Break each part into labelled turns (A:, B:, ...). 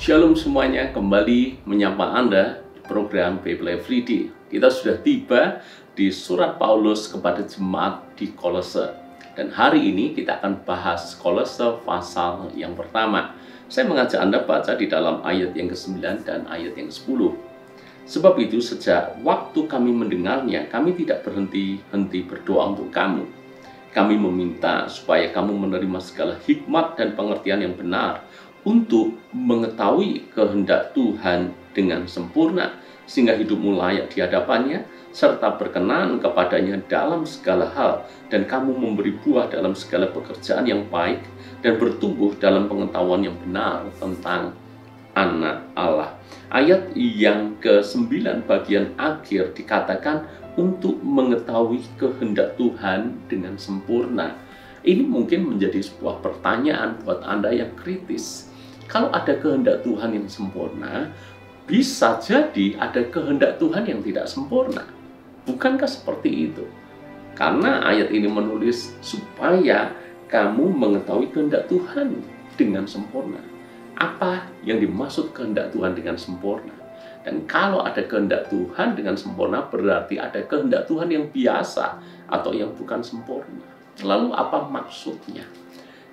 A: Shalom semuanya, kembali menyapa Anda di program Bible Everyday. Kita sudah tiba di surat Paulus kepada jemaat di Kolose. Dan hari ini kita akan bahas Kolose pasal yang pertama. Saya mengajak Anda baca di dalam ayat yang ke-9 dan ayat yang ke-10. Sebab itu sejak waktu kami mendengarnya, kami tidak berhenti-henti berdoa untuk kamu. Kami meminta supaya kamu menerima segala hikmat dan pengertian yang benar, untuk mengetahui kehendak Tuhan dengan sempurna, sehingga hidupmu layak di hadapannya, serta berkenan kepadanya dalam segala hal, dan kamu memberi buah dalam segala pekerjaan yang baik, dan bertumbuh dalam pengetahuan yang benar tentang anak Allah. Ayat yang ke-9 bagian akhir dikatakan untuk mengetahui kehendak Tuhan dengan sempurna. Ini mungkin menjadi sebuah pertanyaan buat Anda yang kritis. Kalau ada kehendak Tuhan yang sempurna, bisa jadi ada kehendak Tuhan yang tidak sempurna. Bukankah seperti itu? Karena ayat ini menulis supaya kamu mengetahui kehendak Tuhan dengan sempurna. Apa yang dimaksud kehendak Tuhan dengan sempurna? Dan kalau ada kehendak Tuhan dengan sempurna, berarti ada kehendak Tuhan yang biasa atau yang bukan sempurna. Lalu apa maksudnya?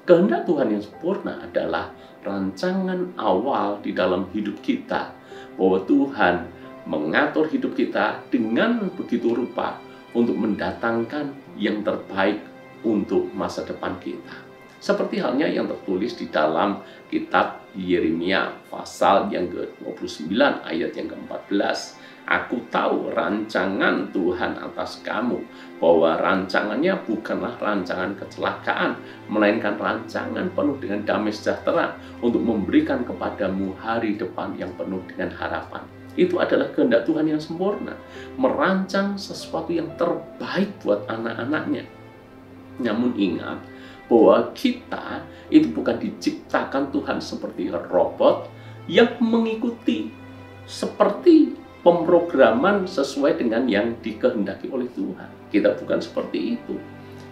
A: Kehendak Tuhan yang sempurna adalah rancangan awal di dalam hidup kita, bahwa Tuhan mengatur hidup kita dengan begitu rupa untuk mendatangkan yang terbaik untuk masa depan kita. Seperti halnya yang tertulis di dalam kitab Yeremia pasal yang ke-29 ayat yang ke-14. Aku tahu rancangan Tuhan atas kamu, bahwa rancangannya bukanlah rancangan kecelakaan, melainkan rancangan penuh dengan damai sejahtera untuk memberikan kepadamu hari depan yang penuh dengan harapan. Itu adalah kehendak Tuhan yang sempurna, merancang sesuatu yang terbaik buat anak-anaknya. Namun ingat bahwa kita itu bukan diciptakan Tuhan seperti robot yang mengikuti seperti pemrograman sesuai dengan yang dikehendaki oleh Tuhan. Kita bukan seperti itu.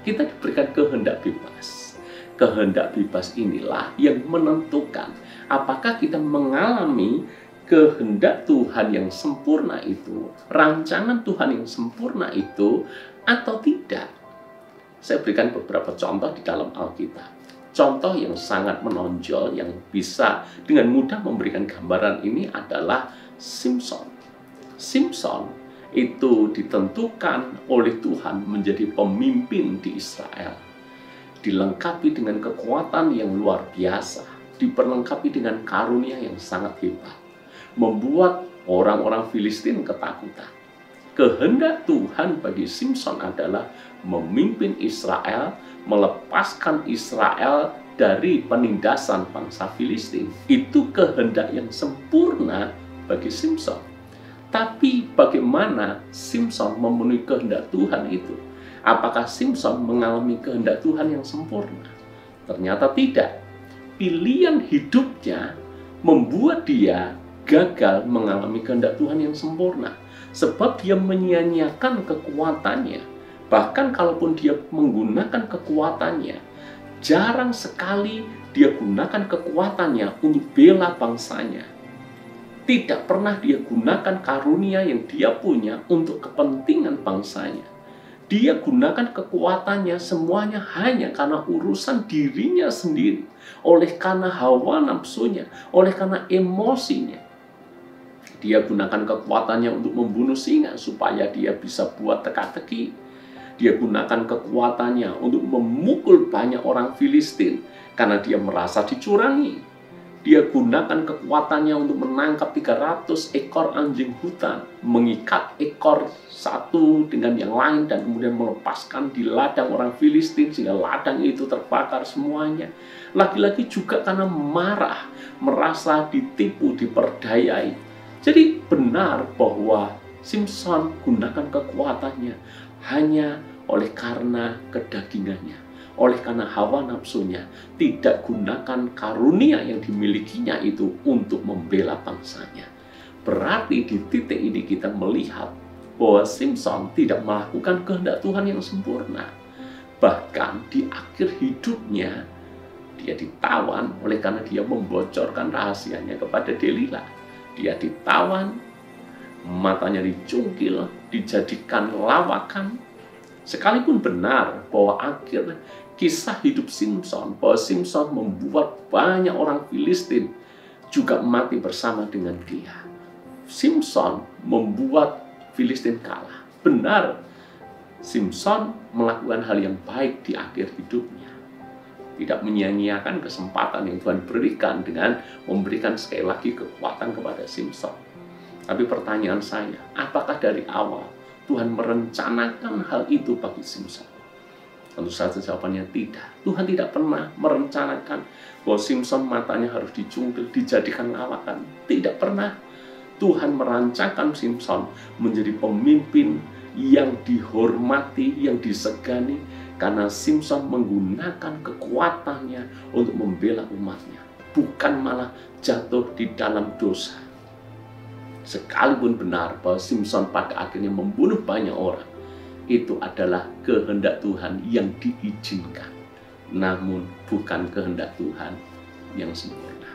A: Kita diberikan kehendak bebas. Kehendak bebas inilah yang menentukan apakah kita mengalami kehendak Tuhan yang sempurna itu, rancangan Tuhan yang sempurna itu, atau tidak. Saya berikan beberapa contoh di dalam Alkitab. Contoh yang sangat menonjol yang bisa dengan mudah memberikan gambaran ini adalah Simson. Simson itu ditentukan oleh Tuhan menjadi pemimpin di Israel. Dilengkapi dengan kekuatan yang luar biasa, diperlengkapi dengan karunia yang sangat hebat, membuat orang-orang Filistin ketakutan. Kehendak Tuhan bagi Simson adalah memimpin Israel, melepaskan Israel dari penindasan bangsa Filistin. Itu kehendak yang sempurna bagi Simson. Tapi bagaimana Simson memenuhi kehendak Tuhan itu? Apakah Simson mengalami kehendak Tuhan yang sempurna? Ternyata tidak. Pilihan hidupnya membuat dia gagal mengalami kehendak Tuhan yang sempurna. Sebab dia menyia-nyiakan kekuatannya. Bahkan kalaupun dia menggunakan kekuatannya, jarang sekali dia gunakan kekuatannya untuk bela bangsanya. Tidak pernah dia gunakan karunia yang dia punya untuk kepentingan bangsanya. Dia gunakan kekuatannya semuanya hanya karena urusan dirinya sendiri. Oleh karena hawa nafsunya, oleh karena emosinya. Dia gunakan kekuatannya untuk membunuh singa supaya dia bisa buat teka-teki. Dia gunakan kekuatannya untuk memukul banyak orang Filistin karena dia merasa dicurangi. Dia gunakan kekuatannya untuk menangkap 300 ekor anjing hutan, mengikat ekor satu dengan yang lain dan kemudian melepaskan di ladang orang Filistin sehingga ladang itu terbakar semuanya. Lagi-lagi juga karena marah, merasa ditipu, diperdayai. Jadi benar bahwa Simson gunakan kekuatannya hanya oleh karena kedagingannya, oleh karena hawa nafsunya, tidak gunakan karunia yang dimilikinya itu untuk membela bangsanya. Berarti di titik ini kita melihat bahwa Simson tidak melakukan kehendak Tuhan yang sempurna. Bahkan di akhir hidupnya, Dia ditawan oleh karena dia membocorkan rahasianya kepada Delila. Dia ditawan, matanya dicungkil, dijadikan lawakan. Sekalipun benar bahwa akhir kisah hidup Simson, bahwa Simson membuat banyak orang Filistin juga mati bersama dengan dia. Simson membuat Filistin kalah. Benar, Simson melakukan hal yang baik di akhir hidupnya. Tidak menyia-nyiakan kesempatan yang Tuhan berikan dengan memberikan sekali lagi kekuatan kepada Simson. Tapi pertanyaan saya, apakah dari awal Tuhan merencanakan hal itu bagi Simson? Tentu saja jawabannya tidak. Tuhan tidak pernah merencanakan bahwa Simson matanya harus dicungkil, dijadikan lawakan. Tidak pernah. Tuhan merancangkan Simson menjadi pemimpin yang dihormati, yang disegani, karena Simson menggunakan kekuatannya untuk membela umatnya, bukan malah jatuh di dalam dosa. Sekalipun benar bahwa Simson pada akhirnya membunuh banyak orang, itu adalah kehendak Tuhan yang diizinkan, namun bukan kehendak Tuhan yang sempurna.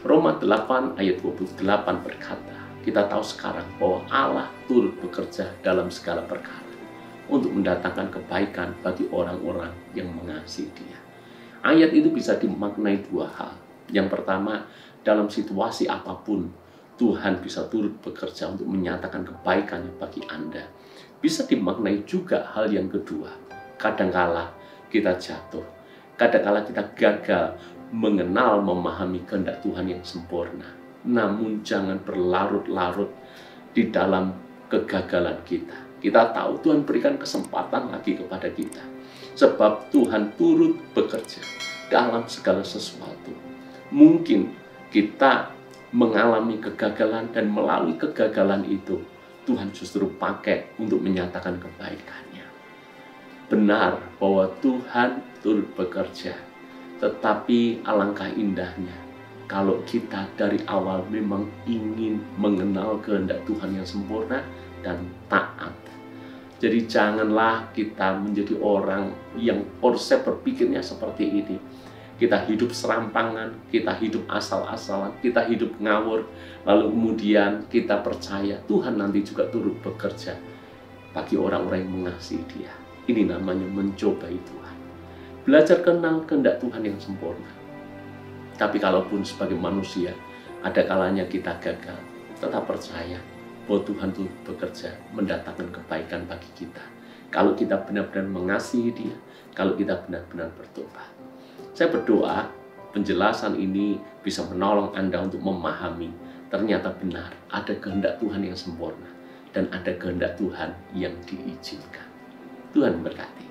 A: Roma 8 ayat 28 berkata, kita tahu sekarang bahwa Allah turut bekerja dalam segala perkara untuk mendatangkan kebaikan bagi orang-orang yang mengasihi Dia. Ayat itu bisa dimaknai dua hal. Yang pertama, dalam situasi apapun, Tuhan bisa turut bekerja untuk menyatakan kebaikannya bagi Anda. Bisa dimaknai juga hal yang kedua. Kadangkala kita jatuh, kadangkala kita gagal mengenal, memahami kehendak Tuhan yang sempurna. Namun jangan berlarut-larut di dalam kegagalan kita. Kita tahu Tuhan berikan kesempatan lagi kepada kita. Sebab Tuhan turut bekerja dalam segala sesuatu. Mungkin kita mengalami kegagalan dan melalui kegagalan itu Tuhan justru pakai untuk menyatakan kebaikannya. Benar bahwa Tuhan turut bekerja, tetapi alangkah indahnya kalau kita dari awal memang ingin mengenal kehendak Tuhan yang sempurna dan taat. Jadi janganlah kita menjadi orang yang konsep berpikirnya seperti ini. Kita hidup serampangan, kita hidup asal-asalan, kita hidup ngawur, lalu kemudian kita percaya Tuhan nanti juga turut bekerja bagi orang-orang yang mengasihi Dia. Ini namanya mencobai Tuhan. Belajar kenal kehendak Tuhan yang sempurna. Tapi kalaupun sebagai manusia, ada kalanya kita gagal, tetap percaya bahwa Tuhan itu bekerja mendatangkan kebaikan bagi kita. Kalau kita benar-benar mengasihi Dia, kalau kita benar-benar bertobat. Saya berdoa penjelasan ini bisa menolong Anda untuk memahami ternyata benar ada kehendak Tuhan yang sempurna dan ada kehendak Tuhan yang diizinkan. Tuhan berkati.